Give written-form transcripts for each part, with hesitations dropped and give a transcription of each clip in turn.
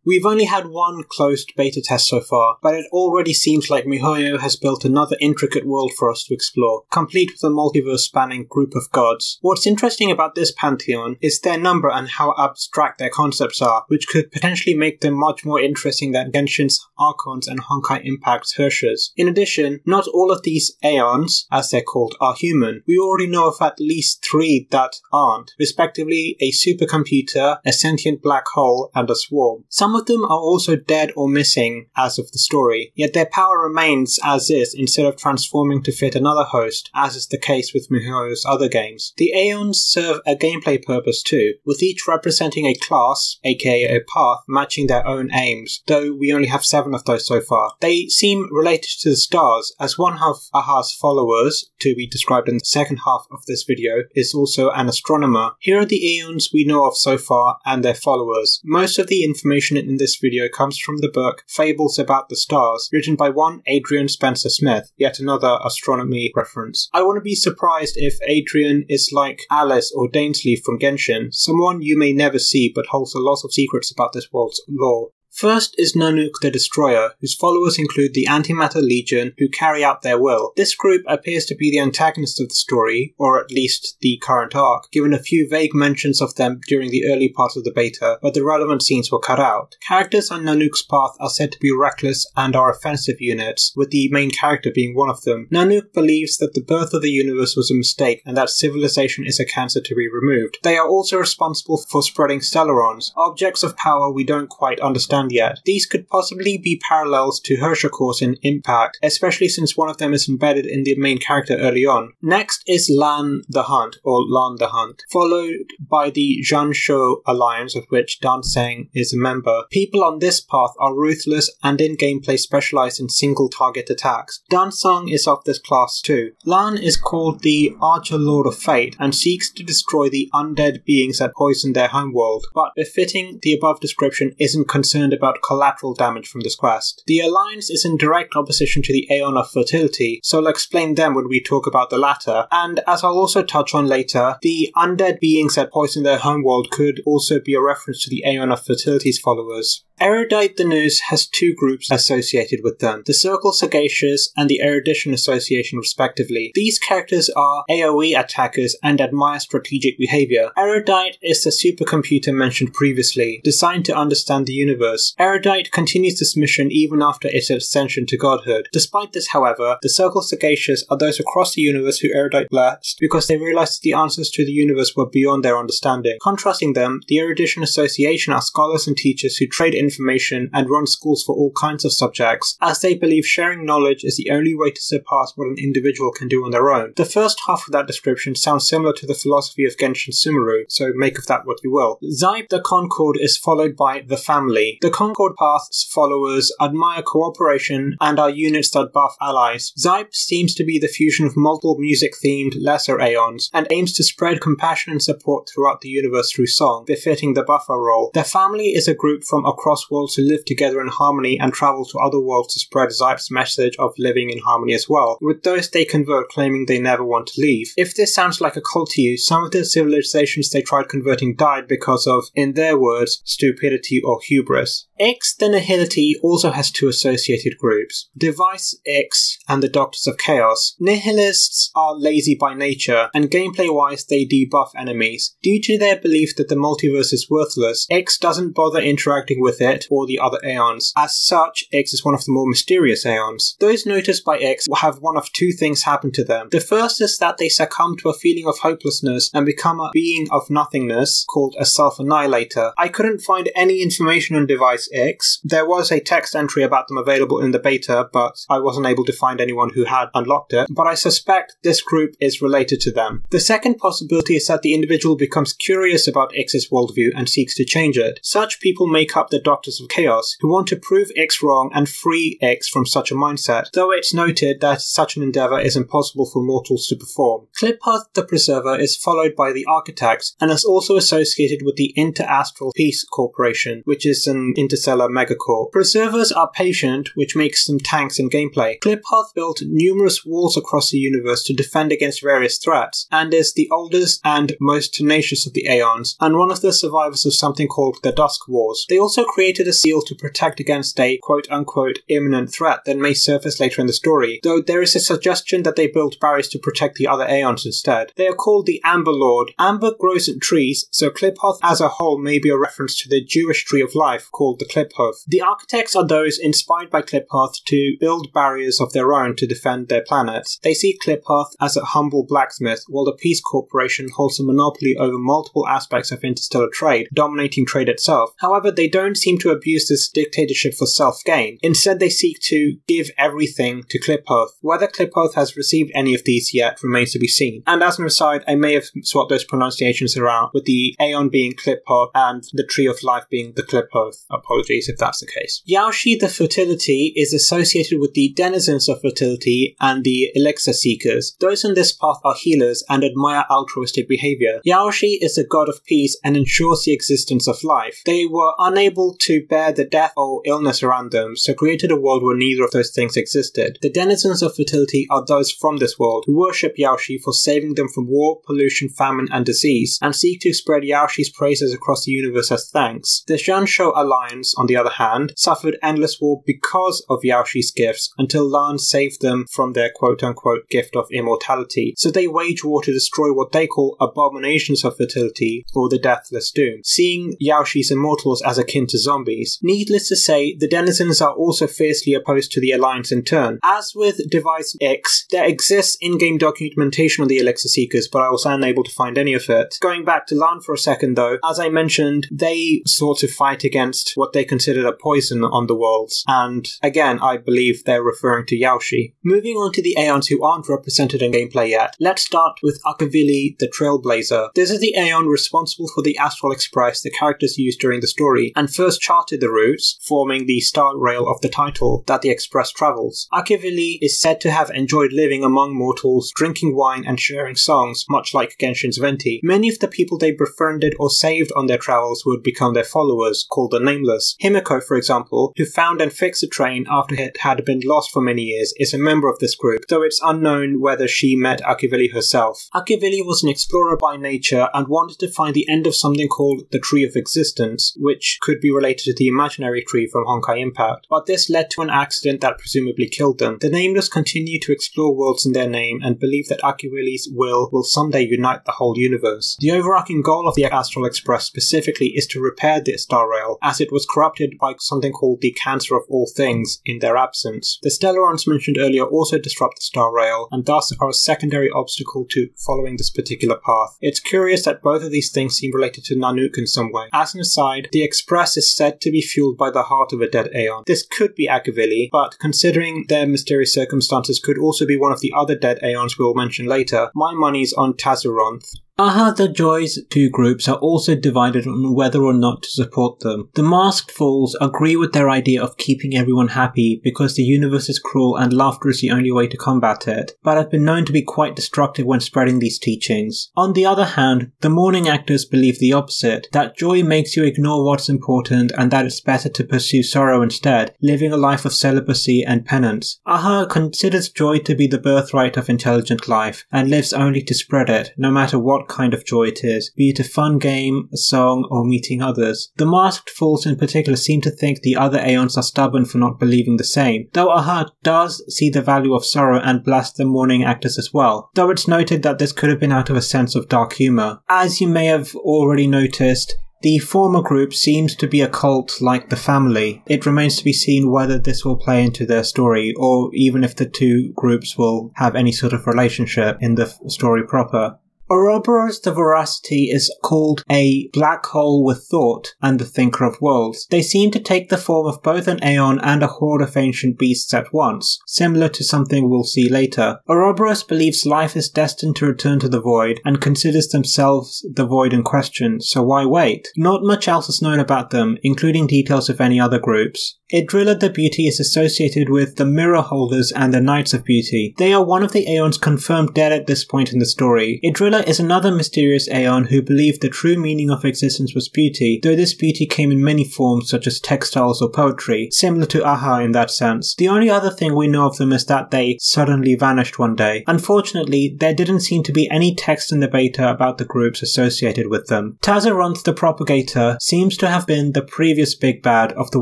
We've only had one closed beta test so far, but it already seems like miHoYo has built another intricate world for us to explore, complete with a multiverse-spanning group of gods. What's interesting about this pantheon is their number and how abstract their concepts are, which could potentially make them much more interesting than Genshin's Archons and Honkai Impact's Hershas. In addition, not all of these Aeons, as they're called, are human. We already know of at least 3 that aren't, respectively a supercomputer, a sentient black hole, and a swarm. Some of them are also dead or missing as of the story, yet their power remains as is instead of transforming to fit another host, as is the case with miHoYo's other games. The Aeons serve a gameplay purpose too, with each representing a class, aka a path, matching their own aims, though we only have 7 of those so far. They seem related to the stars, as one of Aha's followers, to be described in the second half of this video, is also an astronomer. Here are the Aeons we know of so far and their followers. Most of the information in this video comes from the book Fables About the Stars, written by one Adrian Spencer Smith, yet another astronomy reference. I wouldn't be surprised if Adrian is like Alice or Dainsley from Genshin, someone you may never see but holds a lot of secrets about this world's lore. First is Nanuk the Destroyer, whose followers include the Antimatter Legion, who carry out their will. This group appears to be the antagonist of the story, or at least the current arc, given a few vague mentions of them during the early part of the beta, but the relevant scenes were cut out. Characters on Nanuk's path are said to be reckless and are offensive units, with the main character being one of them. Nanuk believes that the birth of the universe was a mistake and that civilization is a cancer to be removed. They are also responsible for spreading Stellarons, objects of power we don't quite understand yet. These could possibly be parallels to Hersha Course in Impact, especially since one of them is embedded in the main character early on. Next is Lan the Hunt, or Lan the Hunt, followed by the Zhansho Alliance, of which Danseng is a member. People on this path are ruthless and in gameplay specialized in single target attacks. Danseng is of this class too. Lan is called the Archer Lord of Fate and seeks to destroy the undead beings that poison their homeworld, but befitting the above description isn't concerned about collateral damage from this quest. The Alliance is in direct opposition to the Aeon of Fertility, so I'll explain them when we talk about the latter, and as I'll also touch on later, the undead beings that poison their homeworld could also be a reference to the Aeon of Fertility's followers. Erudite the News has 2 groups associated with them, the Circle Sagacious and the Erudition Association respectively. These characters are AoE attackers and admire strategic behavior. Erudite is the supercomputer mentioned previously, designed to understand the universe. Erudite continues this mission even after its ascension to godhood. Despite this, however, the Circle Sagacious are those across the universe who Erudite blessed because they realized that the answers to the universe were beyond their understanding. Contrasting them, the Erudition Association are scholars and teachers who trade information and run schools for all kinds of subjects, as they believe sharing knowledge is the only way to surpass what an individual can do on their own. The first half of that description sounds similar to the philosophy of Genshin Sumeru, so make of that what you will. Zype the Concord is followed by the Family. The Concord Path's followers admire cooperation and are units that buff allies. Zype seems to be the fusion of multiple music-themed lesser Aeons, and aims to spread compassion and support throughout the universe through song, befitting the buffer role. The Family is a group from across worlds who live together in harmony and travel to other worlds to spread Zype's message of living in harmony as well. With those they convert, claiming they never want to leave. If this sounds like a cult to you, some of the civilizations they tried converting died because of, in their words, stupidity or hubris. X the Nihility also has 2 associated groups, Device X and the Doctors of Chaos. Nihilists are lazy by nature, and gameplay-wise they debuff enemies. Due to their belief that the multiverse is worthless, X doesn't bother interacting with it or the other Aeons. As such, X is one of the more mysterious Aeons. Those noticed by X will have one of 2 things happen to them. The first is that they succumb to a feeling of hopelessness and become a being of nothingness called a self-annihilator. I couldn't find any information on Device X. There was a text entry about them available in the beta, but I wasn't able to find anyone who had unlocked it, but I suspect this group is related to them. The second possibility is that the individual becomes curious about X's worldview and seeks to change it. Such people make up the Doctors of Chaos, who want to prove X wrong and free X from such a mindset, though it's noted that such an endeavour is impossible for mortals to perform. Clippath the Preserver is followed by the Architects, and is also associated with the Interastral Peace Corporation, which is an interstellar megacorp. Preservers are patient, which makes them tanks in gameplay. Kliphoth built numerous walls across the universe to defend against various threats, and is the oldest and most tenacious of the Aeons, and one of the survivors of something called the Dusk Wars. They also created a seal to protect against a quote-unquote imminent threat that may surface later in the story, though there is a suggestion that they built barriers to protect the other Aeons instead. They are called the Amber Lord. Amber grows in trees, so Kliphoth as a whole may be a reference to the Jewish tree of life called the Kliphoth. The architects are those inspired by Kliphoth to build barriers of their own to defend their planet. They see Kliphoth as a humble blacksmith, while the Peace Corporation holds a monopoly over multiple aspects of interstellar trade, dominating trade itself. However, they don't seem to abuse this dictatorship for self-gain. Instead, they seek to give everything to Kliphoth. Whether Kliphoth has received any of these yet remains to be seen. And as an aside, I may have swapped those pronunciations around, with the Aeon being Kliphoth and the Tree of Life being the Kliphoth. Apologies if that's the case. Yaoshi the Fertility is associated with the denizens of fertility and the elixir seekers. Those in this path are healers and admire altruistic behavior. Yaoshi is the god of peace and ensures the existence of life. They were unable to bear the death or illness around them, so created a world where neither of those things existed. The denizens of fertility are those from this world who worship Yaoshi for saving them from war, pollution, famine, and disease, and seek to spread Yaoshi's praises across the universe as thanks. The Xiansho Alliance, on the other hand, suffered endless war because of Yaoshi's gifts until Lan saved them from their quote-unquote gift of immortality, so they wage war to destroy what they call abominations of fertility, or the Deathless Doom, seeing Yaoshi's immortals as akin to zombies. Needless to say, the denizens are also fiercely opposed to the Alliance in turn. As with Device X, there exists in-game documentation on the Elixir Seekers, but I was unable to find any of it. Going back to Lan for a second though, as I mentioned, they sort of fight against what they considered a poison on the worlds, and again, I believe they're referring to Yaoshi. Moving on to the Aeons who aren't represented in gameplay yet, let's start with Akavili the Trailblazer. This is the Aeon responsible for the Astral Express the characters used during the story, and first charted the routes, forming the star rail of the title that the Express travels. Akavili is said to have enjoyed living among mortals, drinking wine and sharing songs, much like Genshin's Venti. Many of the people they befriended or saved on their travels would become their followers, called the Nameless. Himiko, for example, who found and fixed the train after it had been lost for many years, is a member of this group, though it's unknown whether she met Akavili herself. Akavili was an explorer by nature and wanted to find the end of something called the Tree of Existence, which could be related to the imaginary tree from Honkai Impact, but this led to an accident that presumably killed them. The Nameless continue to explore worlds in their name and believe that Akavili's will someday unite the whole universe. The overarching goal of the Astral Express specifically is to repair the Star Rail, as it was corrupted by something called the Cancer of All Things in their absence. The Stellarons mentioned earlier also disrupt the Star Rail, and thus are a secondary obstacle to following this particular path. It's curious that both of these things seem related to Nanuk in some way. As an aside, the Express is said to be fueled by the heart of a dead Aeon. This could be Akavili, but considering their mysterious circumstances, could also be one of the other dead Aeons we'll mention later. My money's on Tazaronth. The Joy's two groups are also divided on whether or not to support them. The Masked Fools agree with their idea of keeping everyone happy because the universe is cruel and laughter is the only way to combat it, but have been known to be quite destructive when spreading these teachings. On the other hand, the Mourning Actors believe the opposite, that joy makes you ignore what's important and that it's better to pursue sorrow instead, living a life of celibacy and penance. Aha considers joy to be the birthright of intelligent life and lives only to spread it, no matter what kind of joy it is, be it a fun game, a song, or meeting others. The Masked Fools in particular seem to think the other Aeons are stubborn for not believing the same, though Aha does see the value of sorrow and bless the Mourning Actors as well, though it's noted that this could have been out of a sense of dark humour. As you may have already noticed, the former group seems to be a cult like the family. It remains to be seen whether this will play into their story, or even if the two groups will have any sort of relationship in the story proper. Ouroboros the Veracity is called a black hole with thought and the thinker of worlds. They seem to take the form of both an Aeon and a horde of ancient beasts at once, similar to something we'll see later. Ouroboros believes life is destined to return to the void and considers themselves the void in question, so why wait? Not much else is known about them, including details of any other groups. Idrilla the Beauty is associated with the Mirror Holders and the Knights of Beauty. They are one of the Aeons confirmed dead at this point in the story. Idrilla Viola is another mysterious Aeon who believed the true meaning of existence was beauty, though this beauty came in many forms such as textiles or poetry, similar to Aha in that sense. The only other thing we know of them is that they suddenly vanished one day. Unfortunately, there didn't seem to be any text in the beta about the groups associated with them. Tazaronth the Propagator seems to have been the previous big bad of the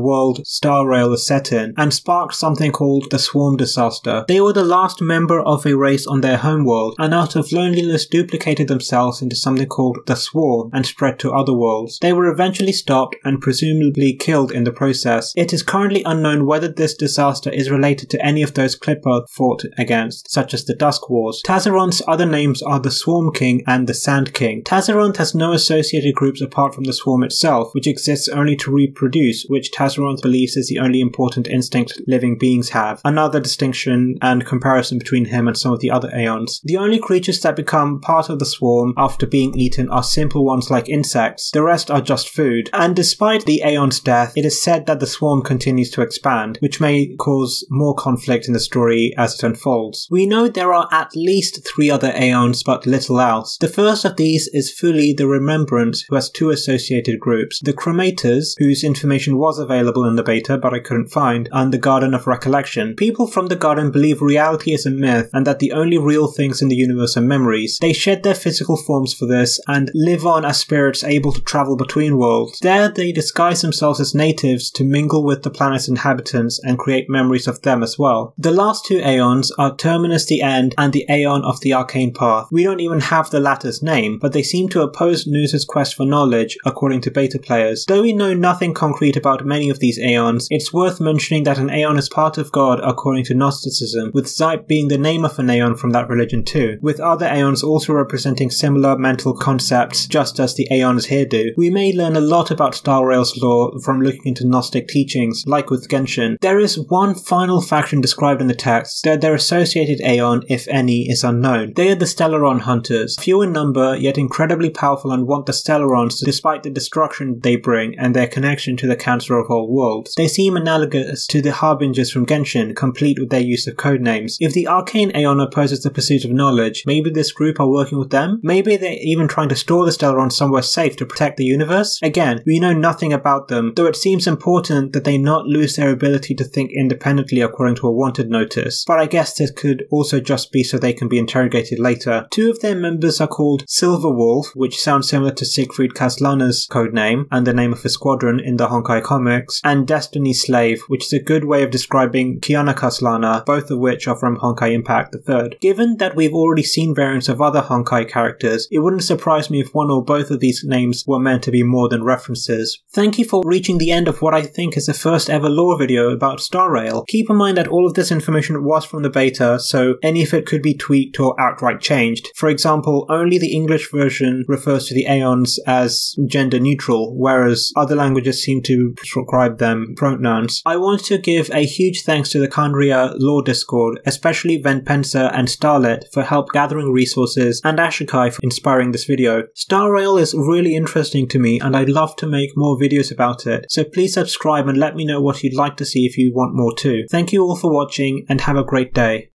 world Star Rail is set in, and sparked something called the Swarm Disaster. They were the last member of a race on their homeworld, and out of loneliness duplicated themselves into something called the Swarm and spread to other worlds. They were eventually stopped and presumably killed in the process. It is currently unknown whether this disaster is related to any of those Clipper fought against, such as the Dusk Wars. Tazaronth's other names are the Swarm King and the Sand King. Tazaronth has no associated groups apart from the Swarm itself, which exists only to reproduce, which Tazaronth believes is the only important instinct living beings have. Another distinction and comparison between him and some of the other Aeons. The only creatures that become part of the Swarm after being eaten are simple ones like insects. The rest are just food. And despite the Aeon's death, it is said that the Swarm continues to expand, which may cause more conflict in the story as it unfolds. We know there are at least 3 other Aeons, but little else. The first of these is Fuli the Remembrant, who has 2 associated groups. The Chromators, whose information was available in the beta but I couldn't find, and the Garden of Recollection. People from the Garden believe reality is a myth and that the only real things in the universe are memories. They shed their physical forms for this and live on as spirits able to travel between worlds. There they disguise themselves as natives to mingle with the planet's inhabitants and create memories of them as well. The last 2 Aeons are Terminus the End and the Aeon of the Arcane Path. We don't even have the latter's name, but they seem to oppose Nuza's quest for knowledge, according to beta players. Though we know nothing concrete about many of these Aeons, it's worth mentioning that an Aeon is part of God according to Gnosticism, with Zype being the name of an Aeon from that religion too, with other Aeons also representing similar mental concepts just as the Aeons here do. We may learn a lot about Star Rail's lore from looking into Gnostic teachings, like with Genshin. There is one final faction described in the text, though their associated Aeon, if any, is unknown. They are the Stellaron Hunters, few in number yet incredibly powerful and want the Stellarons despite the destruction they bring and their connection to the cancer of all worlds. They seem analogous to the Harbingers from Genshin, complete with their use of codenames. If the Arcane Aeon opposes the pursuit of knowledge, maybe this group are working with them? Maybe they're even trying to store the Stellaron somewhere safe to protect the universe? Again, we know nothing about them, though it seems important that they not lose their ability to think independently according to a wanted notice. But I guess this could also just be so they can be interrogated later. 2 of their members are called Silverwolf, which sounds similar to Siegfried Kaslana's codename and the name of his squadron in the Honkai comics, and Destiny Slave, which is a good way of describing KIANA Kaslana, both of which are from Honkai Impact III. Given that we've already seen variants of other Honkai characters, it wouldn't surprise me if one or both of these names were meant to be more than references. Thank you for reaching the end of what I think is the first ever lore video about Star Rail. Keep in mind that all of this information was from the beta, so any of it could be tweaked or outright changed. For example, only the English version refers to the Aeons as gender neutral, whereas other languages seem to prescribe them pronouns. I want to give a huge thanks to the Kandria lore Discord, especially Venpensa and Starlet for help gathering resources, and Ashikai for inspiring this video. Star Rail is really interesting to me and I'd love to make more videos about it, so please subscribe and let me know what you'd like to see if you want more too. Thank you all for watching and have a great day.